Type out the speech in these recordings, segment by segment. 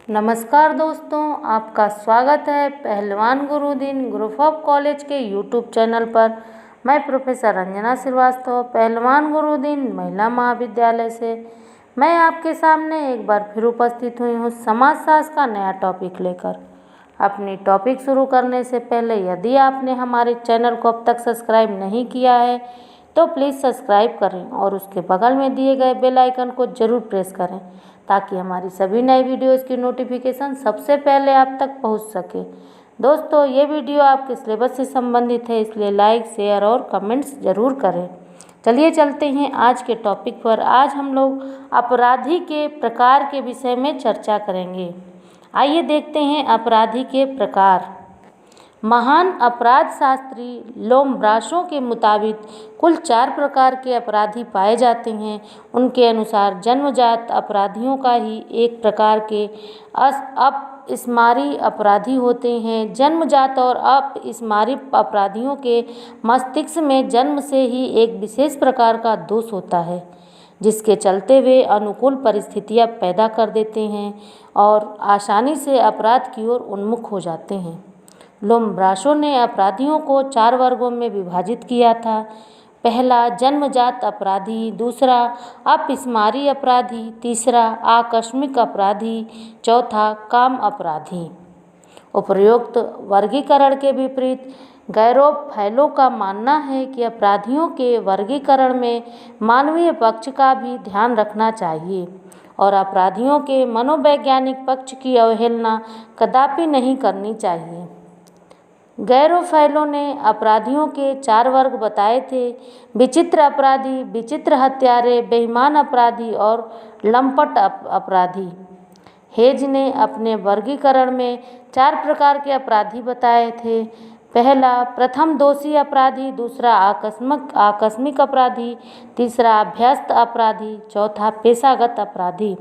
नमस्कार दोस्तों, आपका स्वागत है पहलवान गुरुदीन ग्रुप ऑफ कॉलेज के यूट्यूब चैनल पर। मैं प्रोफेसर रंजना श्रीवास्तव, पहलवान गुरुदीन महिला महाविद्यालय से मैं आपके सामने एक बार फिर उपस्थित हुई हूँ समाजशास्त्र का नया टॉपिक लेकर। अपनी टॉपिक शुरू करने से पहले यदि आपने हमारे चैनल को अब तक सब्सक्राइब नहीं किया है तो प्लीज़ सब्सक्राइब करें और उसके बगल में दिए गए बेल आइकन को ज़रूर प्रेस करें ताकि हमारी सभी नई वीडियोज़ की नोटिफिकेशन सबसे पहले आप तक पहुंच सके। दोस्तों, ये वीडियो आपके सिलेबस से संबंधित है, इसलिए लाइक, शेयर और कमेंट्स ज़रूर करें। चलिए चलते हैं आज के टॉपिक पर। आज हम लोग अपराधी के प्रकार के विषय में चर्चा करेंगे। आइए देखते हैं अपराधी के प्रकार। महान अपराध शास्त्री लोम्ब्रासो के मुताबिक कुल 4 प्रकार के अपराधी पाए जाते हैं। उनके अनुसार जन्मजात अपराधियों का ही एक प्रकार के अपस्मारी अपराधी होते हैं। जन्मजात और अपस्मारी अपराधियों के मस्तिष्क में जन्म से ही एक विशेष प्रकार का दोष होता है, जिसके चलते वे अनुकूल परिस्थितियां पैदा कर देते हैं और आसानी से अपराध की ओर उन्मुख हो जाते हैं। लोम्ब्रासो ने अपराधियों को 4 वर्गों में विभाजित किया था। पहला जन्मजात अपराधी, दूसरा अपस्मारी अपराधी, तीसरा आकस्मिक अपराधी, चौथा काम अपराधी। उपर्युक्त वर्गीकरण के विपरीत गैरोफैलो का मानना है कि अपराधियों के वर्गीकरण में मानवीय पक्ष का भी ध्यान रखना चाहिए और अपराधियों के मनोवैज्ञानिक पक्ष की अवहेलना कदापि नहीं करनी चाहिए। गैरोफैलो ने अपराधियों के 4 वर्ग बताए थे: विचित्र अपराधी, विचित्र हत्यारे, बेईमान अपराधी और लंपट अपराधी। हेज ने अपने वर्गीकरण में 4 प्रकार के अपराधी बताए थे। पहला प्रथम दोषी अपराधी, दूसरा आकस्मिक अपराधी, तीसरा अभ्यस्त अपराधी, चौथा पेशागत अपराधी।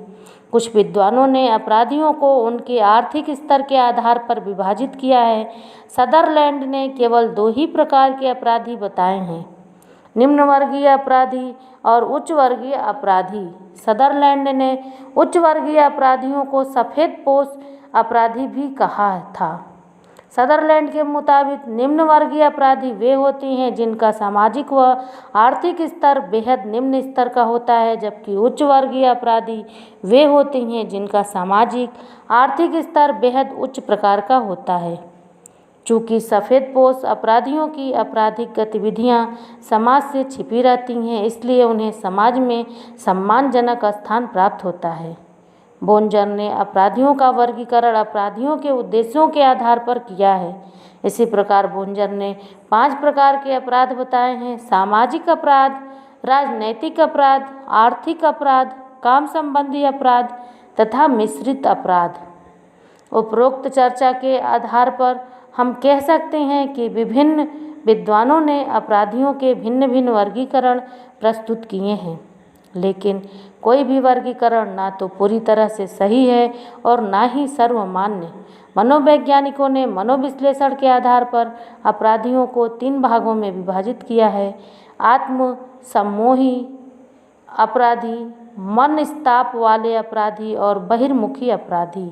कुछ विद्वानों ने अपराधियों को उनके आर्थिक स्तर के आधार पर विभाजित किया है। सदरलैंड ने केवल 2 ही प्रकार के अपराधी बताए हैं: निम्न वर्गीय अपराधी और उच्च वर्गीय अपराधी। सदरलैंड ने उच्च वर्गीय अपराधियों को सफ़ेदपोश अपराधी भी कहा था। सदरलैंड के मुताबिक निम्न वर्गीय अपराधी वे होते हैं जिनका सामाजिक व आर्थिक स्तर बेहद निम्न स्तर का होता है, जबकि उच्च वर्गीय अपराधी वे होते हैं जिनका सामाजिक आर्थिक स्तर बेहद उच्च प्रकार का होता है। चूँकि सफ़ेदपोश अपराधियों की आपराधिक गतिविधियां समाज से छिपी रहती हैं, इसलिए उन्हें समाज में सम्मानजनक स्थान प्राप्त होता है। बोंजर ने अपराधियों का वर्गीकरण अपराधियों के उद्देश्यों के आधार पर किया है। इसी प्रकार बोंजर ने 5 प्रकार के अपराध बताए हैं: सामाजिक अपराध, राजनैतिक अपराध, आर्थिक अपराध, काम संबंधी अपराध तथा मिश्रित अपराध। उपरोक्त चर्चा के आधार पर हम कह सकते हैं कि विभिन्न विद्वानों ने अपराधियों के भिन्न भिन्न वर्गीकरण प्रस्तुत किए हैं, लेकिन कोई भी वर्गीकरण ना तो पूरी तरह से सही है और ना ही सर्वमान्य। मनोवैज्ञानिकों ने मनोविश्लेषण के आधार पर अपराधियों को 3 भागों में विभाजित किया है: आत्मसम्मोही अपराधी, मनस्ताप वाले अपराधी और बहिर्मुखी अपराधी।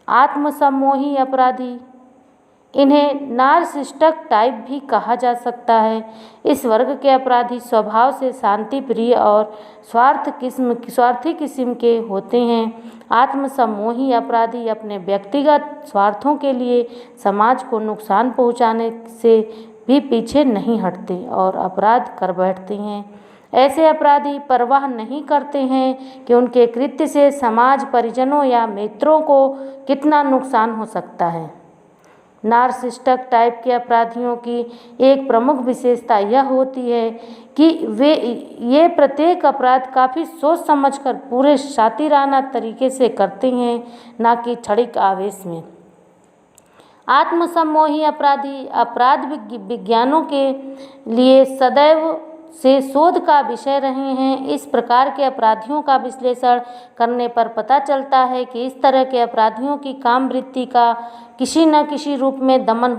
आत्मसम्मोही अपराधी, इन्हें नार्सिसिस्टिक टाइप भी कहा जा सकता है। इस वर्ग के अपराधी स्वभाव से शांति प्रिय और स्वार्थी किस्म के होते हैं। आत्मसम्मोही अपराधी अपने व्यक्तिगत स्वार्थों के लिए समाज को नुकसान पहुंचाने से भी पीछे नहीं हटते और अपराध कर बैठते हैं। ऐसे अपराधी परवाह नहीं करते हैं कि उनके कृत्य से समाज, परिजनों या मित्रों को कितना नुकसान हो सकता है। नार्सिसिस्टिक टाइप के अपराधियों की एक प्रमुख विशेषता यह होती है कि ये प्रत्येक अपराध काफ़ी सोच समझकर पूरे शातिराना तरीके से करते हैं, ना कि क्षणिक आवेश में। आत्मसम्मोही अपराधी अपराध विज्ञानों के लिए सदैव से शोध का विषय रहे हैं। इस प्रकार के अपराधियों का विश्लेषण करने पर पता चलता है कि इस तरह के अपराधियों की काम वृत्ति का किसी न किसी रूप में दमन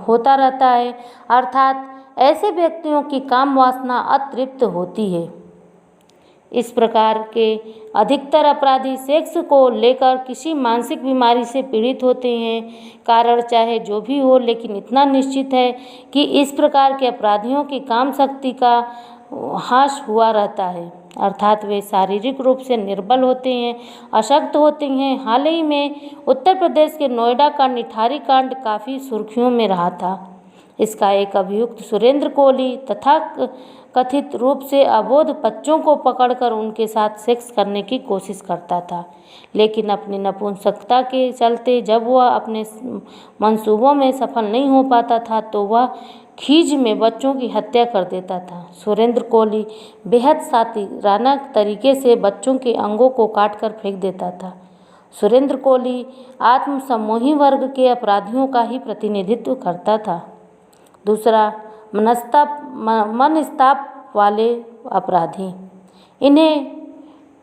होता रहता है, अर्थात ऐसे व्यक्तियों की काम वासना अतृप्त होती है। इस प्रकार के अधिकतर अपराधी सेक्स को लेकर किसी मानसिक बीमारी से पीड़ित होते हैं। कारण चाहे जो भी हो, लेकिन इतना निश्चित है कि इस प्रकार के अपराधियों की काम शक्ति का ह्रास हुआ रहता है, अर्थात वे शारीरिक रूप से निर्बल होते हैं, अशक्त होते हैं। हाल ही में उत्तर प्रदेश के नोएडा का निठारी कांड काफ़ी सुर्खियों में रहा था। इसका एक अभियुक्त सुरेंद्र कोहली तथा कथित रूप से अबोध बच्चों को पकड़कर उनके साथ सेक्स करने की कोशिश करता था, लेकिन अपनी नपुंसकता के चलते जब वह अपने मंसूबों में सफल नहीं हो पाता था तो वह खीज में बच्चों की हत्या कर देता था। सुरेंद्र कोहली बेहद सातिराना तरीके से बच्चों के अंगों को काटकर फेंक देता था। सुरेंद्र कोहली आत्मसम्मोही वर्ग के अपराधियों का ही प्रतिनिधित्व करता था। दूसरा, मनस्ताप वाले अपराधी, इन्हें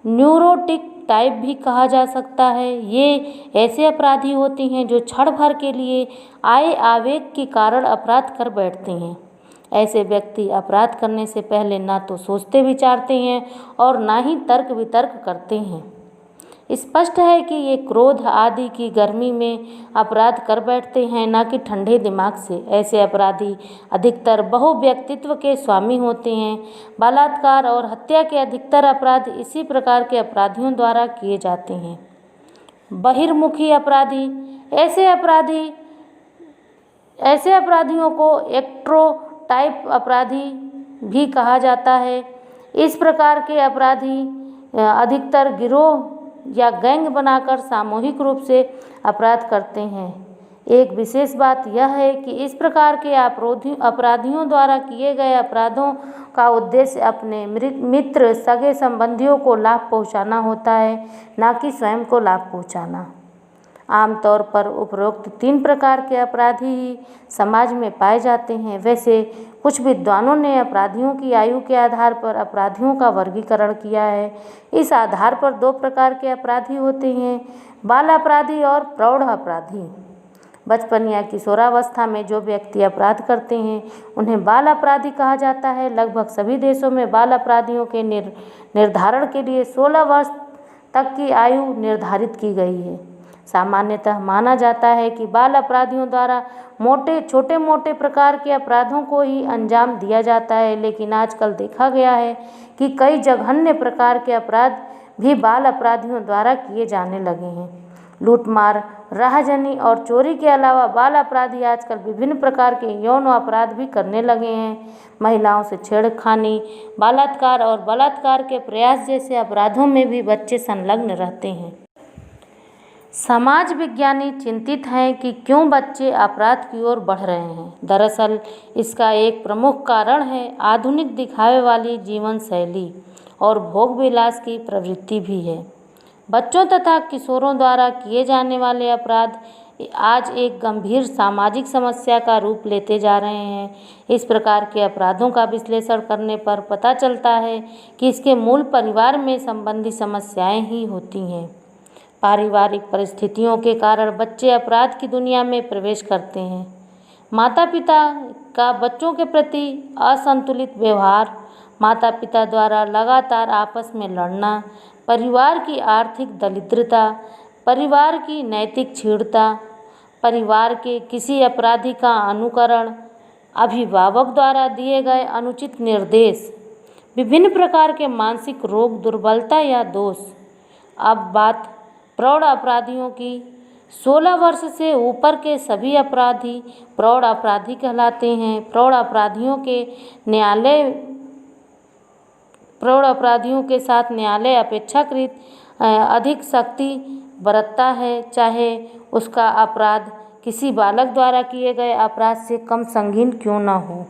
न्यूरोटिक टाइप भी कहा जा सकता है। ये ऐसे अपराधी होते हैं जो क्षण भर के लिए आए आवेग के कारण अपराध कर बैठते हैं। ऐसे व्यक्ति अपराध करने से पहले ना तो सोचते विचारते हैं और ना ही तर्क वितर्क करते हैं। स्पष्ट है कि ये क्रोध आदि की गर्मी में अपराध कर बैठते हैं, ना कि ठंडे दिमाग से। ऐसे अपराधी अधिकतर बहुव्यक्तित्व के स्वामी होते हैं। बलात्कार और हत्या के अधिकतर अपराध इसी प्रकार के अपराधियों द्वारा किए जाते हैं। बहिर्मुखी अपराधी, ऐसे अपराधियों को एक्ट्रोटाइप अपराधी भी कहा जाता है। इस प्रकार के अपराधी अधिकतर गिरोह या गैंग बनाकर सामूहिक रूप से अपराध करते हैं। एक विशेष बात यह है कि इस प्रकार के अपराधियों द्वारा किए गए अपराधों का उद्देश्य अपने मित्र सगे संबंधियों को लाभ पहुंचाना होता है, न कि स्वयं को लाभ पहुंचाना। आमतौर पर उपरोक्त 3 प्रकार के अपराधी ही समाज में पाए जाते हैं। वैसे कुछ विद्वानों ने अपराधियों की आयु के आधार पर अपराधियों का वर्गीकरण किया है। इस आधार पर 2 प्रकार के अपराधी होते हैं, बाल अपराधी और प्रौढ़ अपराधी। बचपन या किशोरावस्था में जो व्यक्ति अपराध करते हैं उन्हें बाल अपराधी कहा जाता है। लगभग सभी देशों में बाल अपराधियों के निर्धारण के लिए 16 वर्ष तक की आयु निर्धारित की गई है। सामान्यतः माना जाता है कि बाल अपराधियों द्वारा छोटे मोटे प्रकार के अपराधों को ही अंजाम दिया जाता है, लेकिन आजकल देखा गया है कि कई जघन्य प्रकार के अपराध भी बाल अपराधियों द्वारा किए जाने लगे हैं। लूटमार, राहजनी और चोरी के अलावा बाल अपराधी आजकल विभिन्न प्रकार के यौन अपराध भी करने लगे हैं। महिलाओं से छेड़खानी, बलात्कार और बलात्कार के प्रयास जैसे अपराधों में भी बच्चे संलग्न रहते हैं। समाज विज्ञानी चिंतित हैं कि क्यों बच्चे अपराध की ओर बढ़ रहे हैं। दरअसल इसका एक प्रमुख कारण है आधुनिक दिखावे वाली जीवन शैली और भोग विलास की प्रवृत्ति भी है। बच्चों तथा किशोरों द्वारा किए जाने वाले अपराध आज एक गंभीर सामाजिक समस्या का रूप लेते जा रहे हैं। इस प्रकार के अपराधों का विश्लेषण करने पर पता चलता है कि इसके मूल परिवार में संबंधी समस्याएं ही होती हैं। पारिवारिक परिस्थितियों के कारण बच्चे अपराध की दुनिया में प्रवेश करते हैं। माता पिता का बच्चों के प्रति असंतुलित व्यवहार, माता पिता द्वारा लगातार आपस में लड़ना, परिवार की आर्थिक दरिद्रता, परिवार की नैतिक क्षीणता, परिवार के किसी अपराधी का अनुकरण, अभिभावक द्वारा दिए गए अनुचित निर्देश, विभिन्न प्रकार के मानसिक रोग, दुर्बलता या दोष। अब बात प्रौढ़ अपराधियों की। 16 वर्ष से ऊपर के सभी अपराधी प्रौढ़ अपराधी कहलाते हैं। प्रौढ़ अपराधियों के साथ न्यायालय अपेक्षाकृत अधिक सख्ती बरतता है, चाहे उसका अपराध किसी बालक द्वारा किए गए अपराध से कम संगीन क्यों न हो।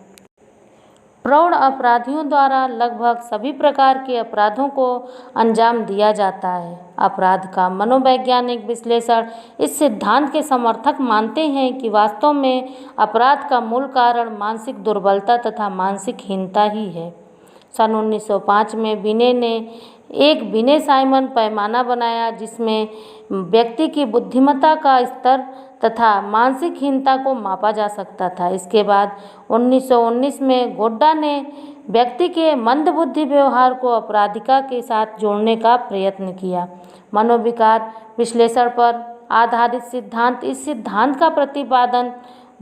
प्रौढ़ अपराधियों द्वारा लगभग सभी प्रकार के अपराधों को अंजाम दिया जाता है। अपराध का मनोवैज्ञानिक विश्लेषण इस सिद्धांत के समर्थक मानते हैं कि वास्तव में अपराध का मूल कारण मानसिक दुर्बलता तथा मानसिक हीनता ही है। सन 1905 में बिने ने एक बिने साइमन पैमाना बनाया जिसमें व्यक्ति की बुद्धिमत्ता का स्तर तथा मानसिक हीनता को मापा जा सकता था। इसके बाद 1919 में गोड्डा ने व्यक्ति के मंदबुद्धि व्यवहार को अपराधिका के साथ जोड़ने का प्रयत्न किया। मनोविकार विश्लेषण पर आधारित सिद्धांत। इस सिद्धांत का प्रतिपादन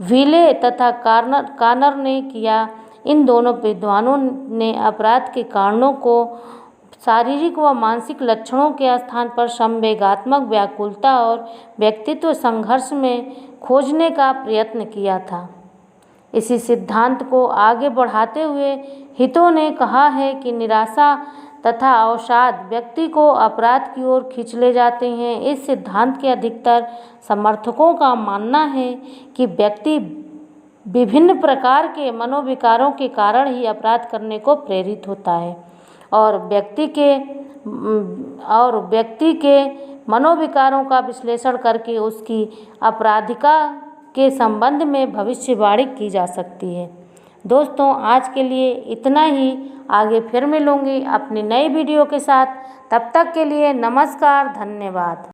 व्हीले तथा कार्नर ने किया। इन दोनों विद्वानों ने अपराध के कारणों को शारीरिक व मानसिक लक्षणों के स्थान पर संवेगात्मक व्याकुलता और व्यक्तित्व संघर्ष में खोजने का प्रयत्न किया था। इसी सिद्धांत को आगे बढ़ाते हुए हितो ने कहा है कि निराशा तथा अवसाद व्यक्ति को अपराध की ओर खींच ले जाते हैं। इस सिद्धांत के अधिकतर समर्थकों का मानना है कि व्यक्ति विभिन्न प्रकार के मनोविकारों के कारण ही अपराध करने को प्रेरित होता है और व्यक्ति के मनोविकारों का विश्लेषण करके उसकी अपराधिका के संबंध में भविष्यवाणी की जा सकती है। दोस्तों, आज के लिए इतना ही। आगे फिर मिलूंगी अपनी नई वीडियो के साथ। तब तक के लिए नमस्कार, धन्यवाद।